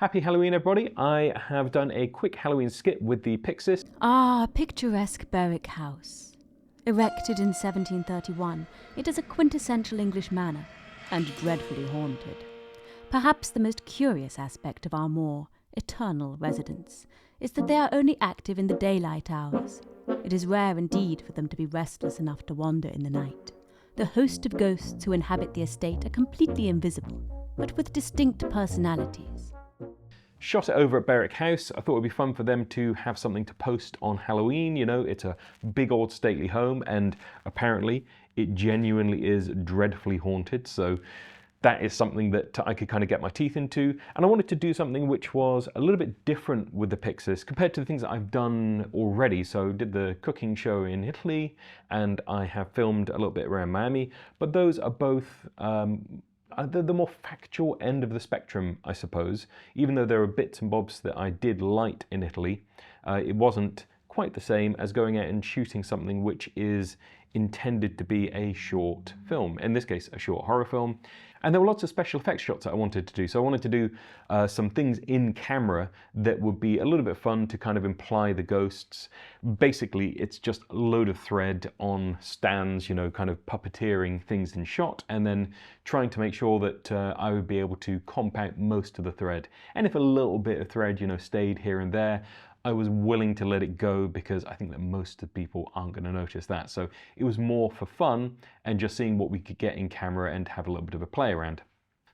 Happy Halloween, everybody. I have done a quick Halloween skit with the Pyxis. Ah, picturesque Berwick House. Erected in 1731, it is a quintessential English manor, and dreadfully haunted. Perhaps the most curious aspect of our more eternal residents is that they are only active in the daylight hours. It is rare indeed for them to be restless enough to wander in the night. The host of ghosts who inhabit the estate are completely invisible, but with distinct personalities. Shot it over at Berwick House. I thought it would be fun for them to have something to post on Halloween. You know, it's a big old stately home, and apparently it genuinely is dreadfully haunted. So that is something that I could kind of get my teeth into. And I wanted to do something which was a little bit different with the Pyxis compared to the things that I've done already. So I did the cooking show in Italy, and I have filmed a little bit around Miami, but those are both the more factual end of the spectrum, I suppose. Even though there are bits and bobs that I did light in Italy, it wasn't quite the same as going out and shooting something which is intended to be a short film, in this case a short horror film. And there were lots of special effects shots that I wanted to do. So I wanted to do some things in camera that would be a little bit fun to kind of imply the ghosts. Basically, it's just a load of thread on stands, you know, kind of puppeteering things in shot, and then trying to make sure that I would be able to comp out most of the thread. And if a little bit of thread, you know, stayed here and there, I was willing to let it go because I think that most of the people aren't going to notice that. So it was more for fun and just seeing what we could get in camera and have a little bit of a play around.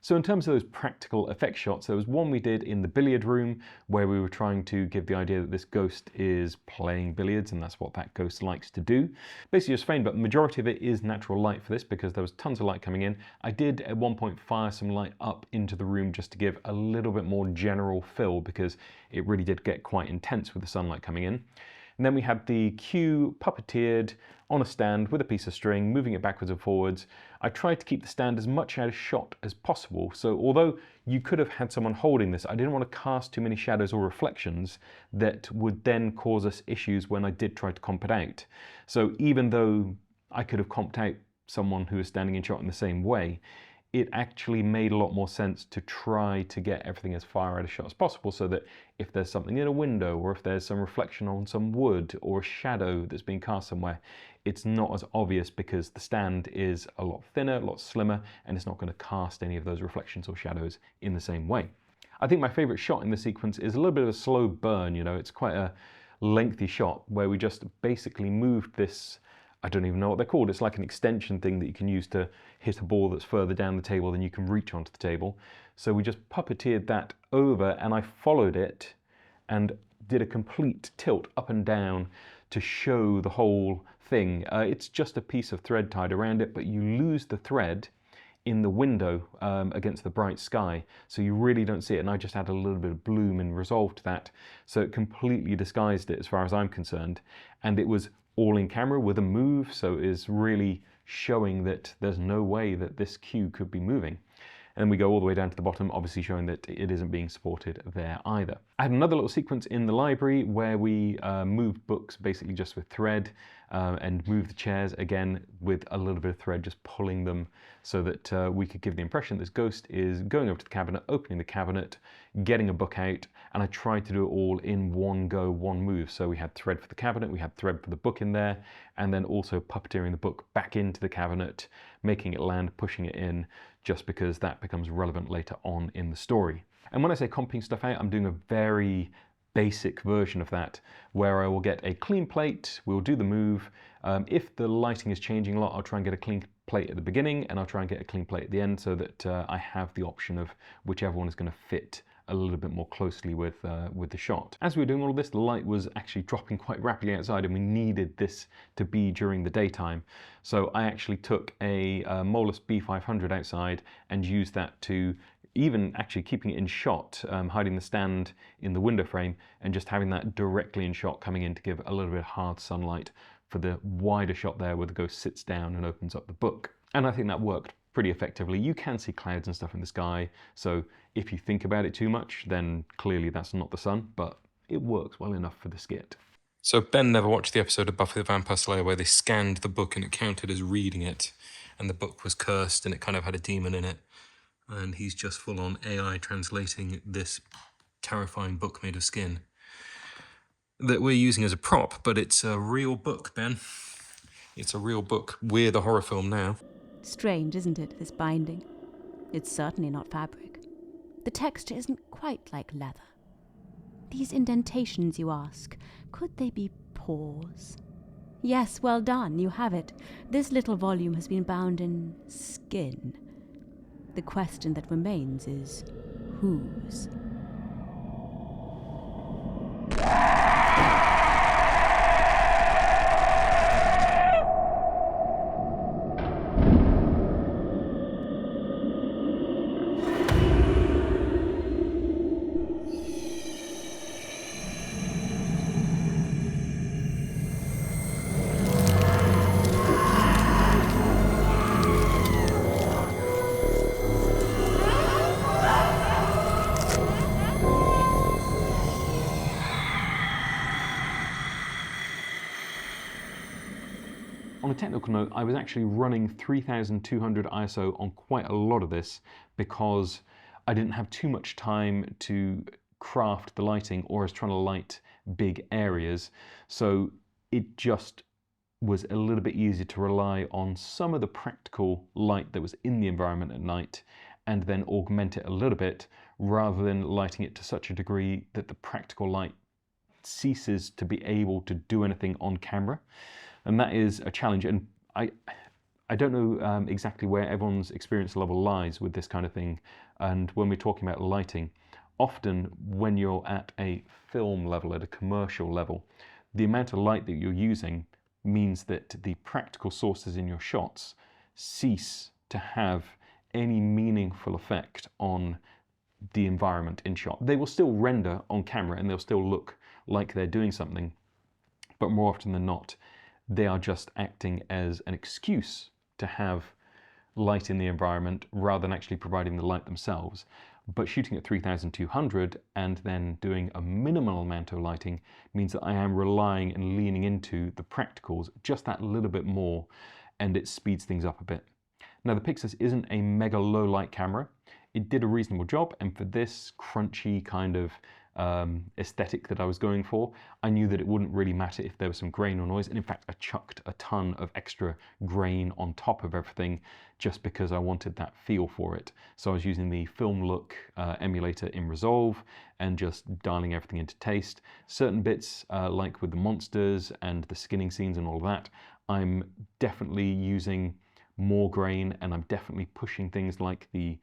So in terms of those practical effect shots, there was one we did in the billiard room where we were trying to give the idea that this ghost is playing billiards, and that's what that ghost likes to do. Basically just framed, but the majority of it is natural light for this because there was tons of light coming in. I did at one point fire some light up into the room just to give a little bit more general fill because it really did get quite intense with the sunlight coming in. And then we had the cue puppeteered on a stand with a piece of string, moving it backwards and forwards. I tried to keep the stand as much out of shot as possible. So although you could have had someone holding this, I didn't want to cast too many shadows or reflections that would then cause us issues when I did try to comp it out. So even though I could have comped out someone who was standing in shot in the same way, it actually made a lot more sense to try to get everything as far out of shot as possible so that if there's something in a window or if there's some reflection on some wood or a shadow that's being cast somewhere, it's not as obvious because the stand is a lot thinner, a lot slimmer, and it's not going to cast any of those reflections or shadows in the same way. I think my favorite shot in the sequence is a little bit of a slow burn, you know, it's quite a lengthy shot where we just basically moved this, I don't even know what they're called. It's like an extension thing that you can use to hit a ball that's further down the table than you can reach onto the table. So we just puppeteered that over and I followed it and did a complete tilt up and down to show the whole thing. It's just a piece of thread tied around it, but you lose the thread in the window against the bright sky, so you really don't see it, and I just had a little bit of bloom and resolve to that, so it completely disguised it as far as I'm concerned, and it was all in camera with a move, so it is really showing that there's no way that this cue could be moving. And we go all the way down to the bottom, obviously showing that it isn't being supported there either. I had another little sequence in the library where we moved books basically just with thread and moved the chairs again with a little bit of thread, just pulling them so that we could give the impression this ghost is going over to the cabinet, opening the cabinet, getting a book out, and I tried to do it all in one go, one move. So we had thread for the cabinet, we had thread for the book in there, and then also puppeteering the book back into the cabinet, making it land, pushing it in, just because that becomes relevant later on in the story. And when I say comping stuff out, I'm doing a very basic version of that, where I will get a clean plate, we'll do the move. If the lighting is changing a lot, I'll try and get a clean plate at the beginning, and I'll try and get a clean plate at the end so that I have the option of whichever one is going to fit a little bit more closely with the shot. As we were doing all of this, the light was actually dropping quite rapidly outside and we needed this to be during the daytime. So I actually took a Molus B500 outside and used that to even actually keeping it in shot, hiding the stand in the window frame and just having that directly in shot coming in to give a little bit of hard sunlight for the wider shot there where the ghost sits down and opens up the book. And I think that worked pretty effectively. You can see clouds and stuff in the sky, so if you think about it too much, then clearly that's not the sun, but it works well enough for the skit. So Ben never watched the episode of Buffy the Vampire Slayer where they scanned the book and it counted as reading it, and the book was cursed and it kind of had a demon in it, and he's just full on AI translating this terrifying book made of skin that we're using as a prop, but it's a real book, Ben. It's a real book. We're the horror film now. Strange, isn't it, this binding? It's certainly not fabric. The texture isn't quite like leather. These indentations, you ask, could they be pores? Yes, well done, you have it. This little volume has been bound in skin. The question that remains is, whose? On a technical note, I was actually running 3200 ISO on quite a lot of this because I didn't have too much time to craft the lighting, or I was trying to light big areas. So it just was a little bit easier to rely on some of the practical light that was in the environment at night and then augment it a little bit rather than lighting it to such a degree that the practical light ceases to be able to do anything on camera. And that is a challenge, and I don't know exactly where everyone's experience level lies with this kind of thing. And when we're talking about lighting, often when you're at a film level, at a commercial level, the amount of light that you're using means that the practical sources in your shots cease to have any meaningful effect on the environment in shot. They will still render on camera and they'll still look like they're doing something, but more often than not, they are just acting as an excuse to have light in the environment rather than actually providing the light themselves. But shooting at 3200 and then doing a minimal amount of lighting means that I am relying and leaning into the practicals just that little bit more, and it speeds things up a bit. Now, the Pyxis isn't a mega low light camera. It did a reasonable job, and for this crunchy kind of aesthetic that I was going for, I knew that it wouldn't really matter if there was some grain or noise, and in fact I chucked a ton of extra grain on top of everything just because I wanted that feel for it. So I was using the Film Look emulator in Resolve and just dialing everything into taste. Certain bits, like with the monsters and the skinning scenes and all of that, I'm definitely using more grain, and I'm definitely pushing things like the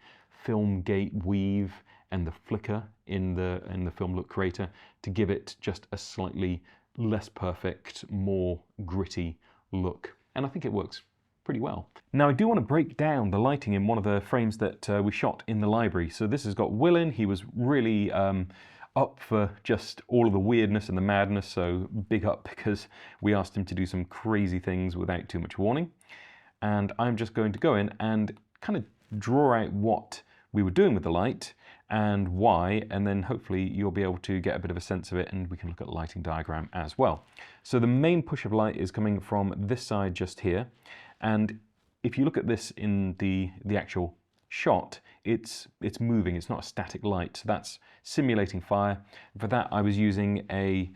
film gate weave and the flicker in the Film Look creator to give it just a slightly less perfect, more gritty look. And I think it works pretty well. Now, I do want to break down the lighting in one of the frames that we shot in the library. So this has got Will in. He was really up for just all of the weirdness and the madness, so big up, because we asked him to do some crazy things without too much warning. And I'm just going to go in and kind of draw out what we were doing with the light and why, and then hopefully you'll be able to get a bit of a sense of it, and we can look at the lighting diagram as well. So the main push of light is coming from this side just here, and if you look at this in the actual shot, it's moving, it's not a static light, so that's simulating fire. For that I was using a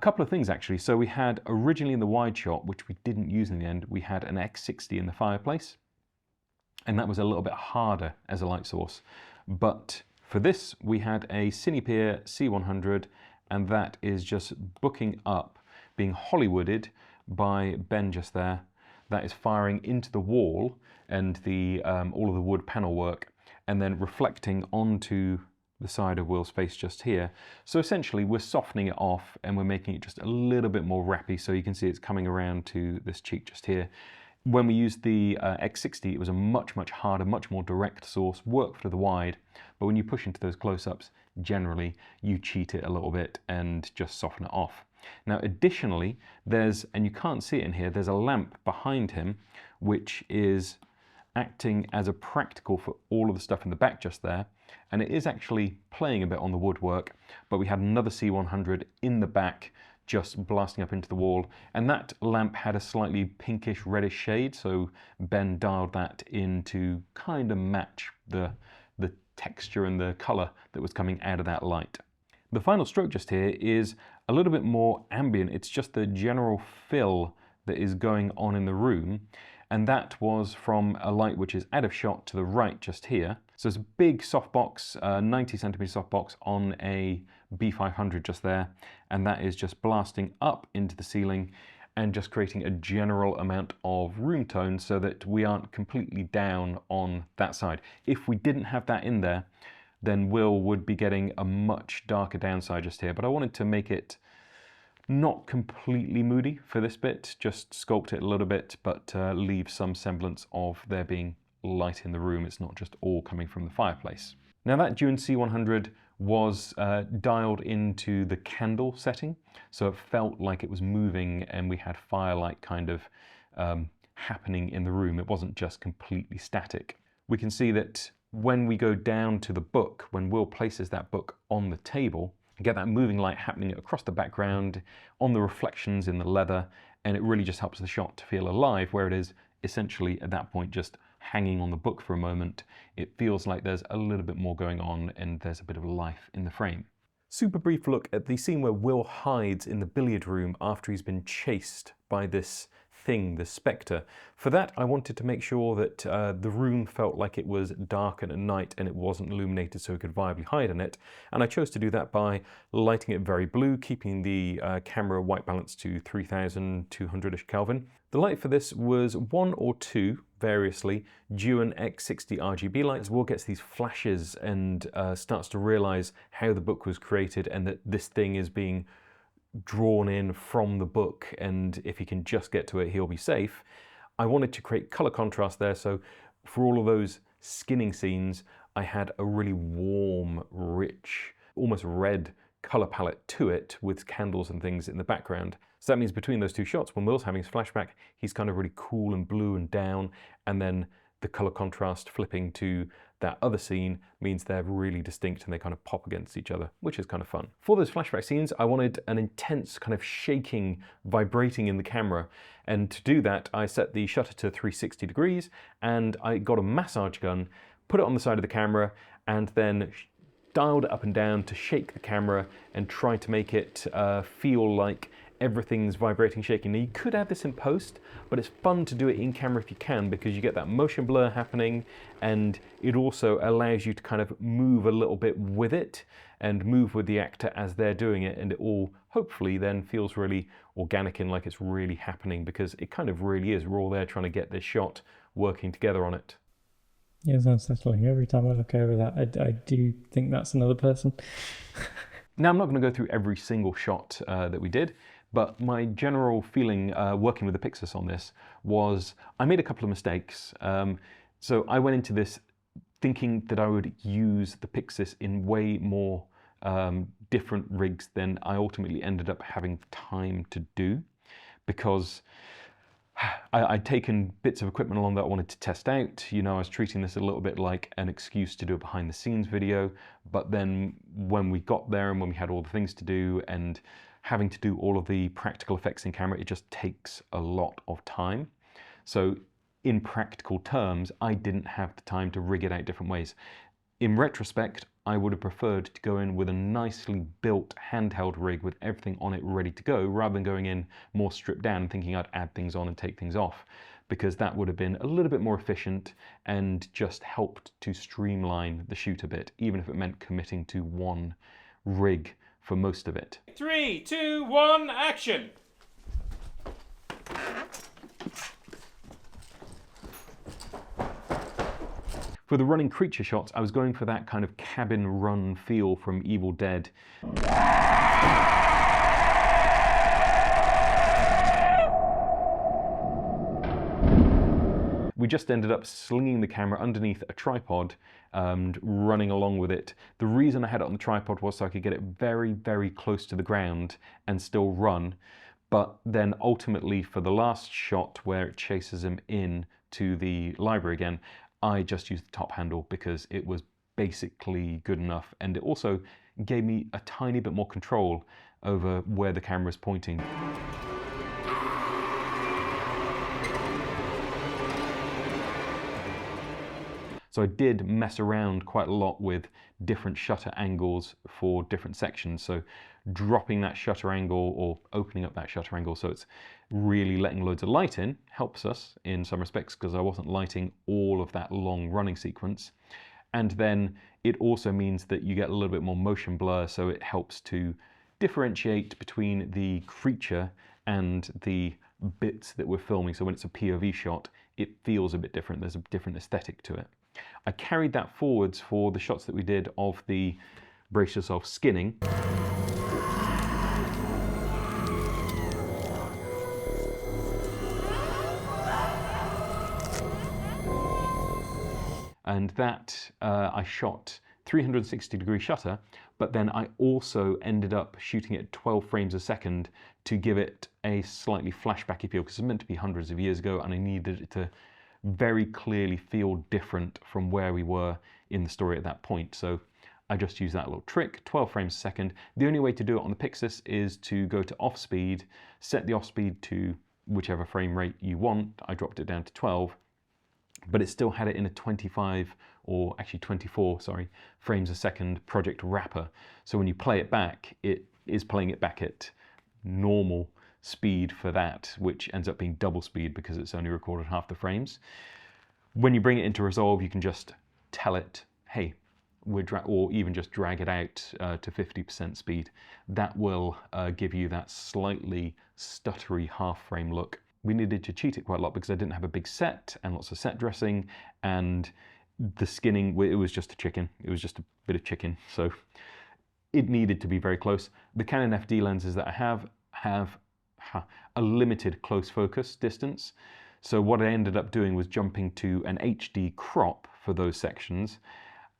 couple of things actually. So we had originally in the wide shot, which we didn't use in the end, we had an X60 in the fireplace, and that was a little bit harder as a light source. But for this, we had a Cinematographic C100, and that is just booking up, being Hollywooded by Ben just there. That is firing into the wall and the all of the wood panel work, and then reflecting onto the side of Will's face just here. So essentially we're softening it off and we're making it just a little bit more wrappy, so you can see it's coming around to this cheek just here. When we used the X60, it was a much harder, much more direct source, worked for the wide, but when you push into those close-ups, generally you cheat it a little bit and just soften it off. Now additionally, there's, and you can't see it in here, there's a lamp behind him which is acting as a practical for all of the stuff in the back just there, and it is actually playing a bit on the woodwork, but we had another C100 in the back just blasting up into the wall, and that lamp had a slightly pinkish reddish shade, so Ben dialed that in to kind of match the texture and the colour that was coming out of that light. The final stroke just here is a little bit more ambient. It's just the general fill that is going on in the room. And that was from a light which is out of shot to the right just here. So it's a big softbox, 90 centimeter softbox on a B500 just there. And that is just blasting up into the ceiling and just creating a general amount of room tone so that we aren't completely down on that side. If we didn't have that in there, then Will would be getting a much darker downside just here. But I wanted to make it not completely moody for this bit, just sculpt it a little bit, but leave some semblance of there being light in the room. It's not just all coming from the fireplace. Now that Dune C100 was dialed into the candle setting, so it felt like it was moving and we had firelight kind of happening in the room. It wasn't just completely static. We can see that when we go down to the book, when Will places that book on the table, you get that moving light happening across the background, on the reflections in the leather, and it really just helps the shot to feel alive, where it is essentially at that point just hanging on the book for a moment. It feels like there's a little bit more going on and there's a bit of life in the frame. Super brief look at the scene where Will hides in the billiard room after he's been chased by this thing, the spectre. For that, I wanted to make sure that the room felt like it was dark and at night and it wasn't illuminated so he could viably hide in it. And I chose to do that by lighting it very blue, keeping the camera white balance to 3200-ish Kelvin. The light for this was 1 or 2, variously, Dune X60 RGB lights. Will gets these flashes and starts to realize how the book was created and that this thing is being drawn in from the book, and if he can just get to it, he'll be safe. I wanted to create color contrast there, so for all of those skinning scenes, I had a really warm, rich, almost red color palette to it with candles and things in the background. So that means between those two shots, when Will's having his flashback, he's kind of really cool and blue and down, and then the color contrast flipping to that other scene means they're really distinct and they kind of pop against each other, which is kind of fun. For those flashback scenes, I wanted an intense kind of shaking, vibrating in the camera. And to do that, I set the shutter to 360 degrees and I got a massage gun, put it on the side of the camera, and then dialed it up and down to shake the camera and try to make it feel like everything's vibrating, shaking. Now you could add this in post, but it's fun to do it in camera if you can, because you get that motion blur happening and it also allows you to kind of move a little bit with it and move with the actor as they're doing it, and it all hopefully then feels really organic and like it's really happening, because it kind of really is. We're all there trying to get this shot working together on it. Yeah, it's unsettling. Every time I look over that, I do think that's another person. Now I'm not going to go through every single shot that we did, but my general feeling working with the Pyxis on this was I made a couple of mistakes. So I went into this thinking that I would use the Pyxis in way more different rigs than I ultimately ended up having time to do, because I'd taken bits of equipment along that I wanted to test out. You know, I was treating this a little bit like an excuse to do a behind the scenes video, but then when we got there and when we had all the things to do and having to do all of the practical effects in camera, it just takes a lot of time. So in practical terms, I didn't have the time to rig it out different ways. In retrospect, I would have preferred to go in with a nicely built handheld rig with everything on it ready to go, rather than going in more stripped down thinking I'd add things on and take things off, because that would have been a little bit more efficient and just helped to streamline the shoot a bit, even if it meant committing to one rig for most of it. 3, 2, 1, action! For the running creature shots, I was going for that kind of cabin run feel from Evil Dead. We just ended up slinging the camera underneath a tripod and running along with it. The reason I had it on the tripod was so I could get it very, very close to the ground and still run. But then ultimately for the last shot where it chases him in to the library again, I just used the top handle because it was basically good enough, and it also gave me a tiny bit more control over where the camera is pointing. So I did mess around quite a lot with different shutter angles for different sections. So dropping that shutter angle or opening up that shutter angle so it's really letting loads of light in helps us in some respects, because I wasn't lighting all of that long running sequence. And then it also means that you get a little bit more motion blur, so it helps to differentiate between the creature and the bits that we're filming. So when it's a POV shot, it feels a bit different. There's a different aesthetic to it. I carried that forwards for the shots that we did of the brace yourself skinning. And that I shot 360-degree shutter, but then I also ended up shooting it at 12 frames a second to give it a slightly flashbacky feel, because it's meant to be hundreds of years ago, and I needed it to very clearly feel different from where we were in the story at that point. So I just used that little trick, 12 frames a second. The only way to do it on the Pyxis is to go to off speed, set the off speed to whichever frame rate you want. I dropped it down to 12, but it still had it in a 25, or actually 24, sorry, frames a second project wrapper. So when you play it back, it is playing it back at normal speed for that, which ends up being double speed because it's only recorded half the frames. When you bring it into Resolve, you can just tell it, hey, or even just drag it out to 50% speed. That will give you that slightly stuttery half frame look. We needed to cheat it quite a lot because I didn't have a big set and lots of set dressing, and the skinning, it was just a chicken. It was just a bit of chicken, so it needed to be very close. The Canon FD lenses that I have a limited close focus distance, so what I ended up doing was jumping to an HD crop for those sections,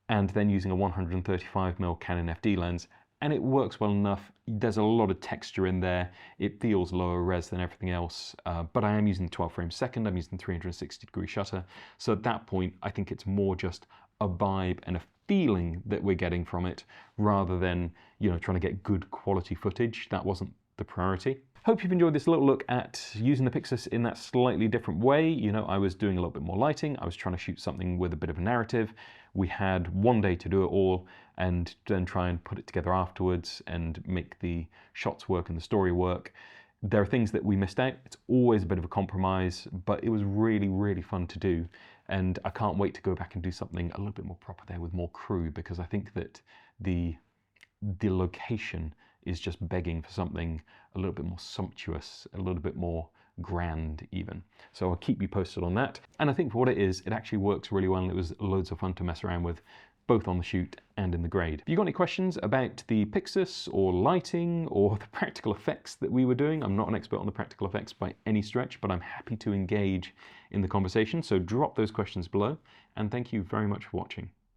and then using a 135mm Canon FD lens, and it works well enough. There's a lot of texture in there. It feels lower res than everything else, but I am using 12 frames a second. I'm using 360-degree shutter. So at that point, I think it's more just a vibe and a feeling that we're getting from it, rather than, you know, trying to get good quality footage. That wasn't the priority. Hope you've enjoyed this little look at using the Pyxis in that slightly different way. You know, I was doing a little bit more lighting. I was trying to shoot something with a bit of a narrative. We had one day to do it all, and then try and put it together afterwards and make the shots work and the story work. There are things that we missed out. It's always a bit of a compromise, but it was really, really fun to do. And I can't wait to go back and do something a little bit more proper there with more crew, because I think that the location is just begging for something a little bit more sumptuous, a little bit more grand even. So I'll keep you posted on that. And I think for what it is, it actually works really well, and it was loads of fun to mess around with, both on the shoot and in the grade. If you've got any questions about the Pyxis or lighting or the practical effects that we were doing, I'm not an expert on the practical effects by any stretch, but I'm happy to engage in the conversation. So drop those questions below, and thank you very much for watching.